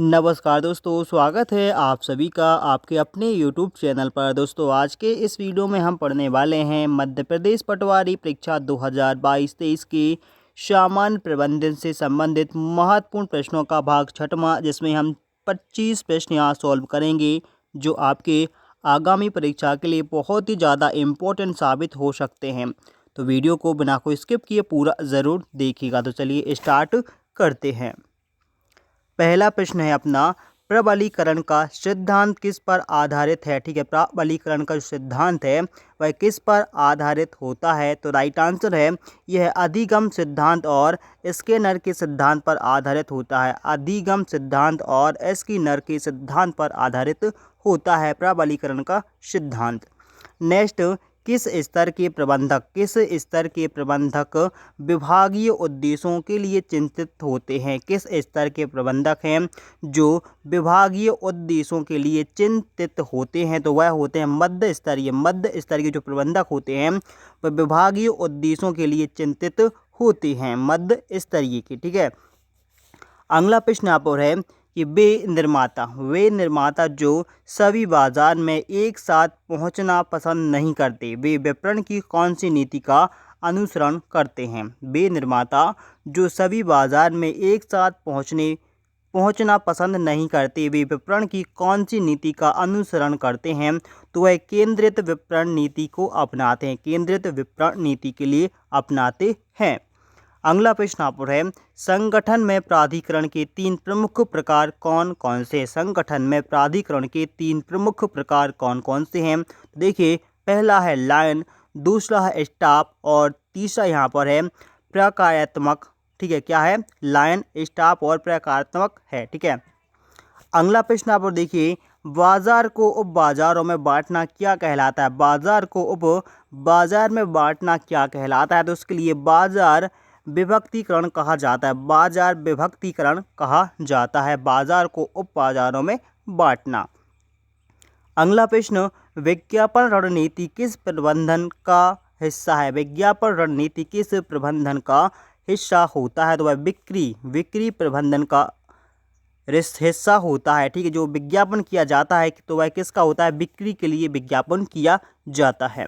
नमस्कार दोस्तों, स्वागत है आप सभी का आपके अपने यूट्यूब चैनल पर। दोस्तों आज के इस वीडियो में हम पढ़ने वाले हैं मध्य प्रदेश पटवारी परीक्षा 2022-23 की सामान्य प्रबंधन से संबंधित महत्वपूर्ण प्रश्नों का भाग छठवां, जिसमें हम 25 प्रश्न यहाँ सॉल्व करेंगे जो आपके आगामी परीक्षा के लिए बहुत ही ज़्यादा इम्पोर्टेंट साबित हो सकते हैं। तो वीडियो को बिना कोई स्किप किए पूरा ज़रूर देखिएगा। तो चलिए स्टार्ट करते हैं। पहला प्रश्न है अपना, प्रबलीकरण का सिद्धांत किस पर आधारित है। ठीक है, प्रबलीकरण का जो सिद्धांत है वह किस पर आधारित होता है। तो राइट आंसर है यह अधिगम सिद्धांत और स्किनर के सिद्धांत पर आधारित होता है। अधिगम सिद्धांत और स्किनर के सिद्धांत पर आधारित होता है प्रबलीकरण का सिद्धांत। नेक्स्ट, किस स्तर के प्रबंधक विभागीय उद्देश्यों के लिए चिंतित होते हैं। किस स्तर के प्रबंधक हैं जो विभागीय उद्देश्यों के लिए चिंतित होते हैं। तो वह होते हैं मध्य स्तरीय जो प्रबंधक होते हैं वह विभागीय उद्देश्यों के लिए चिंतित होते हैं, मध्य स्तरीय के। ठीक है, अगला प्रश्न यहाँ पर है कि वे निर्माता जो सभी बाजार में एक साथ पहुंचना पसंद नहीं करते, वे विपणन की कौन सी नीति का अनुसरण करते हैं। वे निर्माता जो सभी बाजार में एक साथ पहुंचना पसंद नहीं करते, वे विपणन की कौन सी नीति का अनुसरण करते हैं। तो वह केंद्रित विपणन नीति को अपनाते हैं, केंद्रित विपणन नीति के लिए अपनाते हैं। अगला प्रश्न आप है, संगठन में प्राधिकरण के 3 प्रमुख प्रकार कौन कौन से। संगठन में प्राधिकरण के 3 प्रमुख प्रकार कौन कौन से हैं। देखिए, पहला है लायन, दूसरा है स्टाफ और तीसरा यहाँ पर है प्रकार्यात्मक। ठीक है, क्या है, लायन, स्टाफ और प्रकार्यात्मक है। ठीक है, अगला प्रश्न आप देखिए, बाजार को उप बाजारों में बांटना क्या कहलाता है। बाजार को उप बाजार में बांटना क्या कहलाता है। तो उसके लिए बाजार विभक्तिकरण कहा जाता है, बाजार विभक्तिकरण कहा जाता है, बाजार को उप बाजारों में बांटना। अगला प्रश्न, विज्ञापन रणनीति किस प्रबंधन का हिस्सा है। विज्ञापन रणनीति किस प्रबंधन का हिस्सा होता है। तो वह बिक्री प्रबंधन का हिस्सा होता है। ठीक है, जो विज्ञापन किया जाता है तो वह किसका होता है, बिक्री के लिए विज्ञापन किया जाता है।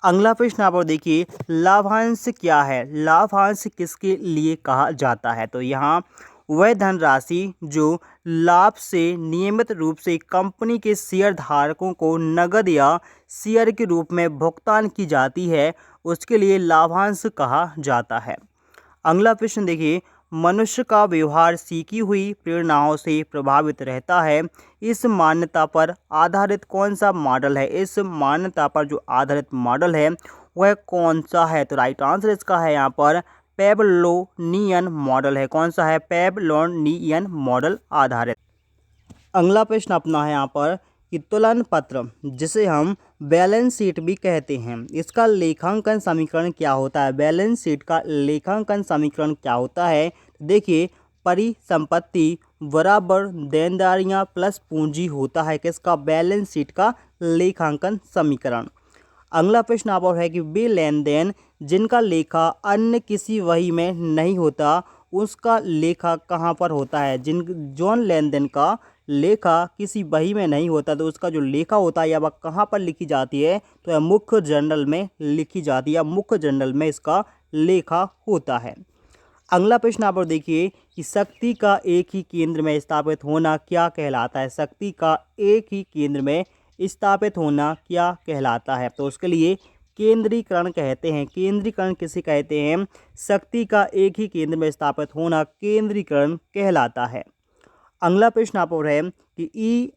अगला प्रश्न आप देखिए, लाभांश क्या है। लाभांश किसके लिए कहा जाता है। तो यहाँ वह धनराशि जो लाभ से नियमित रूप से कंपनी के शेयर धारकों को नकद या शेयर के रूप में भुगतान की जाती है, उसके लिए लाभांश कहा जाता है। अगला प्रश्न देखिए, मनुष्य का व्यवहार सीखी हुई प्रेरणाओं से प्रभावित रहता है, इस मान्यता पर आधारित कौन सा मॉडल है। इस मान्यता पर जो आधारित मॉडल है वह कौन सा है। तो राइट आंसर इसका है यहाँ पर पेवलोनियन मॉडल है। कौन सा है, पेवलोनियन मॉडल आधारित। अगला प्रश्न अपना है यहाँ पर कि तुलन पत्र, जिसे हम बैलेंस शीट भी कहते हैं, इसका लेखांकन समीकरण क्या होता है। बैलेंस शीट का लेखांकन समीकरण क्या होता है। देखिए, परिसंपत्ति बराबर देनदारियां प्लस पूंजी होता है किसका, बैलेंस शीट का लेखांकन समीकरण। अगला प्रश्न आप है कि वे लेन देन जिनका लेखा अन्य किसी वही में नहीं होता, उसका लेखा कहाँ पर होता है। जौन लेन देन का लेखा किसी बही में नहीं होता तो उसका जो लेखा होता है या वह कहाँ पर लिखी जाती है। तो यह मुख्य जर्नल में लिखी जाती है, मुख्य जर्नल में इसका लेखा होता है। अगला प्रश्न आप देखिए कि शक्ति का एक ही केंद्र में स्थापित होना क्या कहलाता है। शक्ति का एक ही केंद्र में स्थापित होना क्या कहलाता है। तो उसके लिए केंद्रीकरण कहते हैं। केंद्रीकरण किसे कहते हैं, शक्ति का एक ही केंद्र में स्थापित होना केंद्रीकरण कहलाता है। अगला प्रश्न आप है कि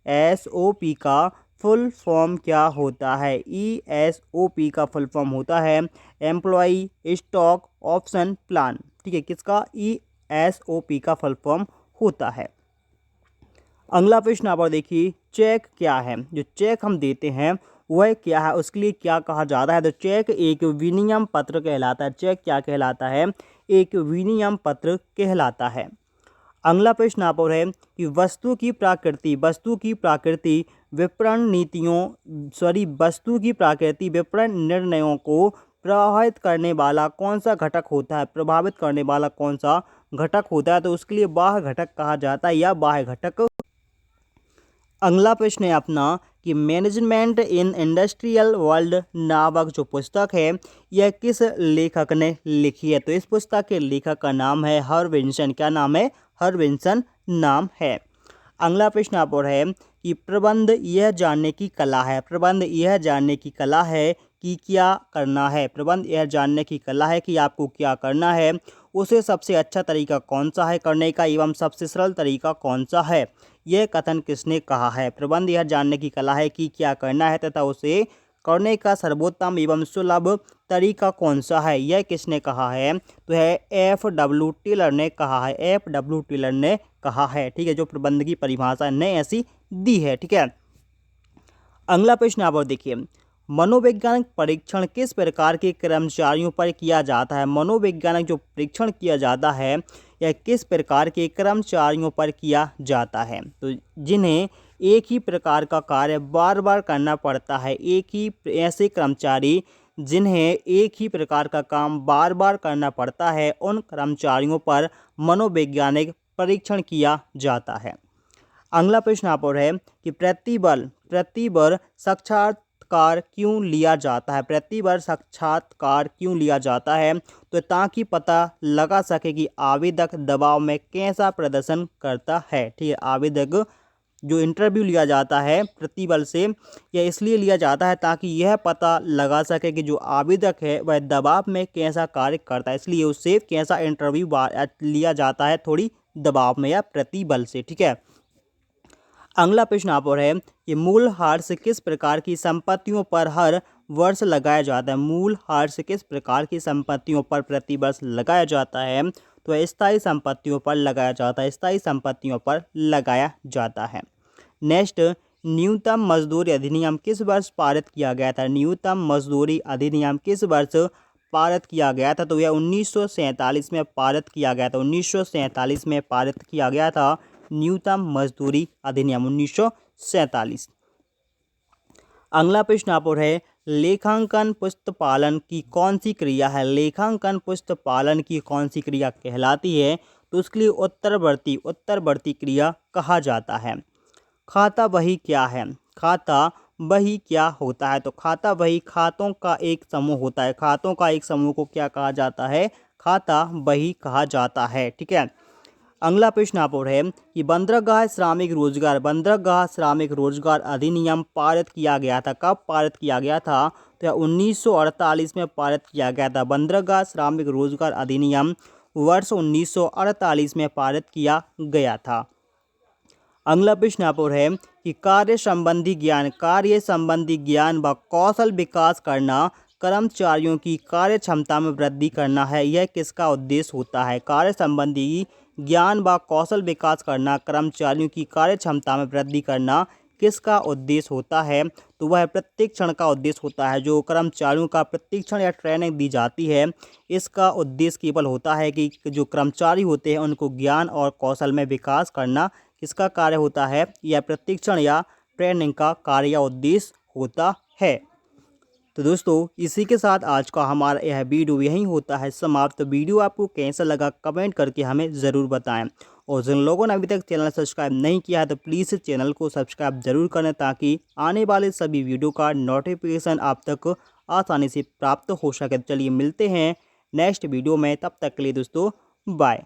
ESOP का फुल फॉर्म क्या होता है। ESOP का फुल फॉर्म होता है एम्प्लॉई स्टॉक ऑप्शन प्लान। ठीक है, किसका, ESOP का फुल फॉर्म होता है। अगला प्रश्न आप देखिए, चेक क्या है। जो चेक हम देते हैं वह क्या है, उसके लिए क्या कहा जाता है। तो चेक एक विनिमय पत्र कहलाता है। चेक क्या कहलाता है, एक विनिमय पत्र कहलाता है। अगला प्रश्न आप है कि वस्तु की प्रकृति विपणन निर्णयों को प्रभावित करने वाला कौन सा घटक होता है। प्रभावित करने वाला कौन सा घटक होता है तो उसके लिए बाह्य घटक कहा जाता है या बाह्य घटक। अगला प्रश्न है अपना कि मैनेजमेंट इन इंडस्ट्रियल वर्ल्ड नामक जो पुस्तक है यह किस लेखक ने लिखी है। तो इस पुस्तक के लेखक का नाम है हरविंसन। क्या नाम है? हरविंसन नाम है। अगला प्रश्न आप और है कि प्रबंध यह जानने की कला है। प्रबंध यह जानने की कला है कि क्या करना है। प्रबंध यह जानने की कला है कि आपको क्या करना है, उसे सबसे अच्छा तरीका कौन सा है करने का एवं सबसे सरल तरीका कौन सा है। यह कथन किसने कहा है? प्रबंध यह जानने की कला है कि क्या करना है तथा उसे करने का सर्वोत्तम एवं सुलभ तरीका कौन सा है। यह किसने कहा है? तो है F.W. टेलर ने कहा है। F.W. टेलर ने कहा है। ठीक है, जो प्रबंध की परिभाषा ने ऐसी दी है। ठीक है, अगला प्रश्न आप और देखिए, मनोवैज्ञानिक परीक्षण किस प्रकार के कर्मचारियों पर किया जाता है। मनोवैज्ञानिक जो परीक्षण किया जाता है यह किस प्रकार के कर्मचारियों पर किया जाता है। तो जिन्हें एक ही प्रकार का कार्य बार बार करना पड़ता है, एक ही ऐसे कर्मचारी जिन्हें एक ही प्रकार का काम बार बार करना पड़ता है, उन कर्मचारियों पर मनोवैज्ञानिक परीक्षण किया जाता है। अगला प्रश्न आप और है कि प्रतिबल साक्षात्कार क्यों लिया जाता है। प्रतिबल साक्षात्कार क्यों लिया जाता है? तो ताकि पता लगा सके कि आवेदक दबाव में कैसा प्रदर्शन करता है। ठीक है, आवेदक जो इंटरव्यू लिया जाता है प्रतिबल से, यह इसलिए लिया जाता है ताकि यह पता लगा सके कि जो आवेदक है वह दबाव में कैसा कार्य करता है, इसलिए उससे कैसा इंटरव्यू लिया जाता है, थोड़ी दबाव में या प्रतिबल से। ठीक है, अगला प्रश्न आप और है कि मूल हार्स किस प्रकार की संपत्तियों पर हर वर्ष लगाया जाता है। मूल हार्स किस प्रकार की संपत्तियों पर प्रतिवर्ष लगाया जाता है। तो स्थायी संपत्तियों पर लगाया जाता है। स्थायी संपत्तियों पर लगाया जाता है। नेक्स्ट, न्यूनतम मजदूरी अधिनियम किस वर्ष पारित किया गया था। न्यूनतम मजदूरी अधिनियम किस वर्ष पारित किया गया था। तो यह 1947 में पारित किया गया था। 1947 में पारित किया गया था न्यूनतम मजदूरी अधिनियम 1947। अगला प्रश्न आप और है लेखांकन पुस्तपालन की कौन सी क्रिया है। लेखांकन पुस्तपालन की कौन सी क्रिया कहलाती है। तो उसके लिए उत्तरवर्ती क्रिया कहा जाता है। खाता बही क्या है। खाता बही क्या होता है। तो खाता बही खातों का एक समूह होता है। खातों का एक समूह को क्या कहा जाता है? खाता बही कहा जाता है। ठीक है, अगला प्रश्न आप और है कि बंदरगाह श्रमिक रोजगार अधिनियम पारित किया गया था। कब पारित किया गया था? तो यह 1948 में पारित किया गया था। बंदरगाह श्रमिक रोजगार अधिनियम वर्ष 1948 में पारित किया गया था। अगला प्रश्न आप और है कि कार्य संबंधी ज्ञान व कौशल विकास करना कर्मचारियों की कार्य क्षमता में वृद्धि करना है। यह किसका उद्देश्य होता है? कार्य संबंधी ज्ञान व कौशल विकास करना कर्मचारियों की कार्य क्षमता में वृद्धि करना किसका उद्देश्य होता है? तो वह प्रशिक्षण का उद्देश्य होता है। जो कर्मचारियों का प्रशिक्षण या ट्रेनिंग दी जाती है, इसका उद्देश्य केवल होता है कि जो कर्मचारी होते हैं उनको ज्ञान और कौशल में विकास करना किसका कार्य होता है? यह प्रशिक्षण या ट्रेनिंग का कार्य या उद्देश्य होता है। तो दोस्तों, इसी के साथ आज का हमारा यह वीडियो यहीं होता है समाप्त। वीडियो आपको कैसा लगा कमेंट करके हमें ज़रूर बताएं। और जिन लोगों ने अभी तक चैनल सब्सक्राइब नहीं किया है तो प्लीज़ चैनल को सब्सक्राइब ज़रूर करें ताकि आने वाले सभी वीडियो का नोटिफिकेशन आप तक आसानी से प्राप्त हो सके। चलिए मिलते हैं नेक्स्ट वीडियो में, तब तक के लिए दोस्तों बाय।